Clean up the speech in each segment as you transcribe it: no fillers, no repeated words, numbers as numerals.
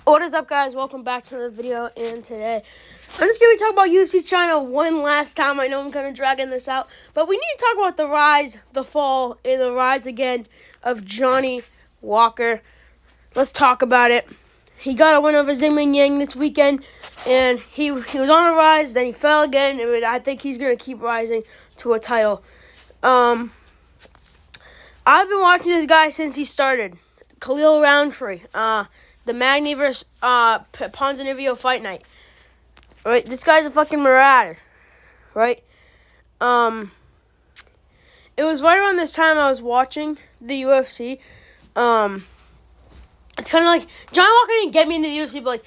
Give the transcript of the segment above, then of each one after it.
What is up, guys? Welcome back to the video. And today I'm just going to be talking about UFC China one last time. I know I'm kind of dragging this out, but we need to talk about the rise, the fall, and the rise again of Johnny Walker. Let's talk about it. He got a win over Zhang Yang this weekend, and he was on a rise, then he fell again, and I think he's going to keep rising to a title. I've been watching this guy since he started. Khalil Roundtree, the Magny vs. Ponzinibbio fight night. Right? This guy's a fucking marauder. Right? It was right around this time I was watching the UFC. It's kind of like, Johnny Walker didn't get me into the UFC, but like,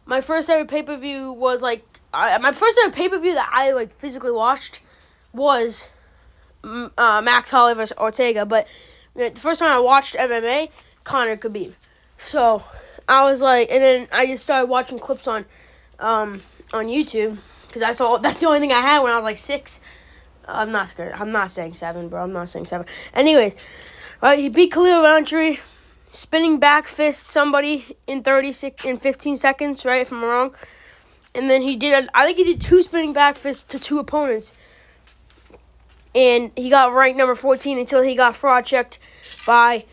my first ever pay-per-view was like, my first ever pay-per-view that I like physically watched was Max Holloway vs. Ortega, but the first time I watched MMA, Conor Khabib. So I was like, and then I just started watching clips on YouTube because that's the only thing I had when I was like 6. I'm not scared. I'm not saying 7, bro. I'm not saying 7. Anyways, right, he beat Khalil Roundtree, spinning back fist somebody in 15 seconds, right? If I'm wrong. And then I think he did 2 spinning back fists to 2 opponents. And he got ranked number 14 until he got fraud checked by,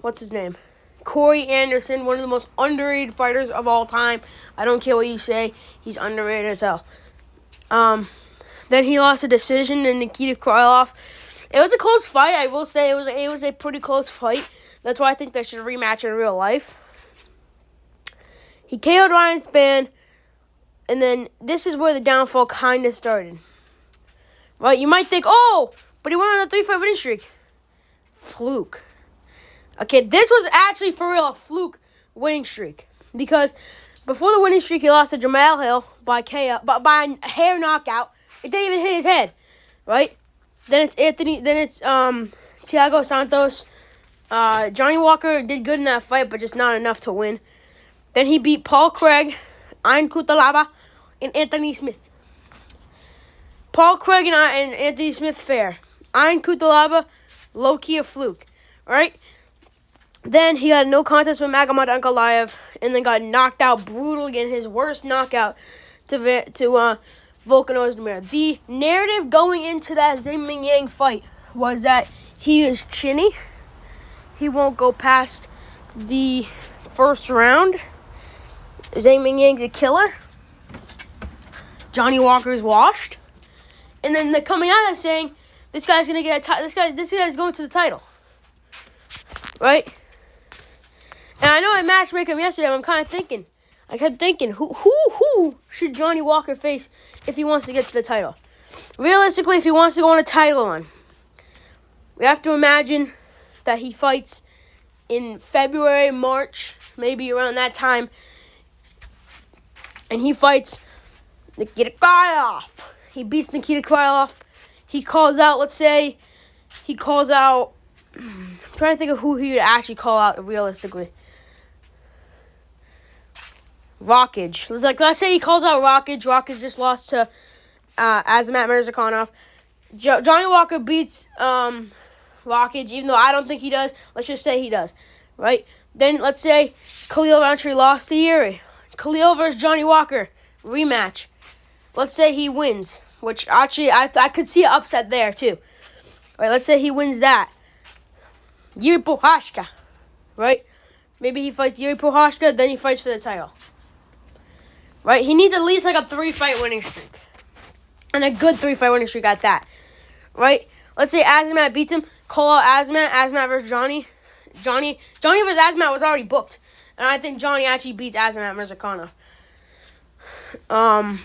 what's his name? Corey Anderson, one of the most underrated fighters of all time. I don't care what you say. He's underrated as hell. Then he lost a decision to Nikita Krylov. It was a close fight. I will say it was a pretty close fight. That's why I think they should rematch in real life. He KO'd Ryan Spann. And then this is where the downfall kind of started. Right? You might think, oh, but he went on a 3-fight winning streak. Fluke. Okay, this was actually for real a fluke winning streak. Because before the winning streak, he lost to Jamal Hill by a hair knockout. It didn't even hit his head. Right? Then it's Thiago Santos. Johnny Walker did good in that fight, but just not enough to win. Then he beat Paul Craig, Ian Cutelaba, and Anthony Smith. Paul Craig and Anthony Smith fair. Ian Cutelaba, low-key a fluke. Right? Then he got no contest with Magomed Ankalaev, and then got knocked out brutally in his worst knockout to Volkan Ozdemir. The narrative going into that Zhang Yang fight was that he is chinny. He won't go past the first round. Zhang Yang's a killer. Johnny Walker's washed. And then they're coming out and saying, this guy's gonna get this guy's going to the title. Right? And I know I matchmake him yesterday, but I kept thinking, who should Johnny Walker face if he wants to get to the title? Realistically, if he wants to go on a title run, we have to imagine that he fights in February, March, maybe around that time, and he fights Nikita Krylov. He beats Nikita Krylov. He calls out, I'm trying to think of who he would actually call out realistically. Rockage. Let's say he calls out Rockage. Rockage just lost to Azamat Murzakanov. Johnny Walker beats Rockage, even though I don't think he does. Let's just say he does, right? Then let's say Khalil Roundtree lost to Yuri. Khalil versus Johnny Walker rematch. Let's say he wins, which actually I could see an upset there too. All right, let's say he wins that. Yuri Prochazka, right? Maybe he fights Yuri Prochazka, then he fights for the title. Right? He needs at least like a 3-fight winning streak. And a good 3-fight winning streak at that. Right? Let's say Azamat beats him. Call out Azamat versus Johnny. Johnny versus Azamat was already booked. And I think Johnny actually beats Azamat Murzakanov.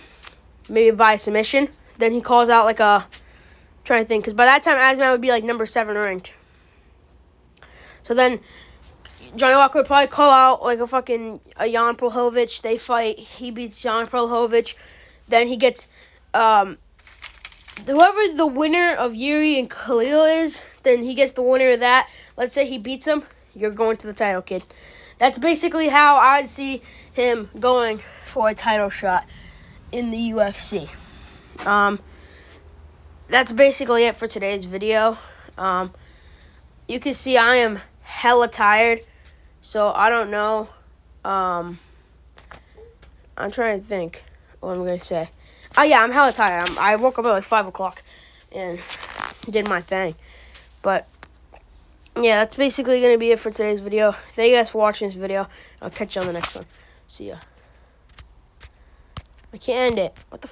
Maybe by submission. Then he calls out like a... I'm trying to think. Because by that time, Azamat would be like number 7 ranked. So then... Johnny Walker would probably call out like a Jan Prohovic. They fight. He beats Jan Prohovic. Then he gets whoever the winner of Yuri and Khalil is. Then he gets the winner of that. Let's say he beats him. You're going to the title, kid. That's basically how I'd see him going for a title shot in the UFC. That's basically it for today's video. You can see I am hella tired. So I don't know I'm trying to think what I'm gonna say. Oh yeah, I'm hella tired. I woke up at like 5 o'clock and did my thing. But yeah, that's basically gonna be it for today's video. Thank you guys for watching this video. I'll catch you on the next one. See ya. I can't end it. What the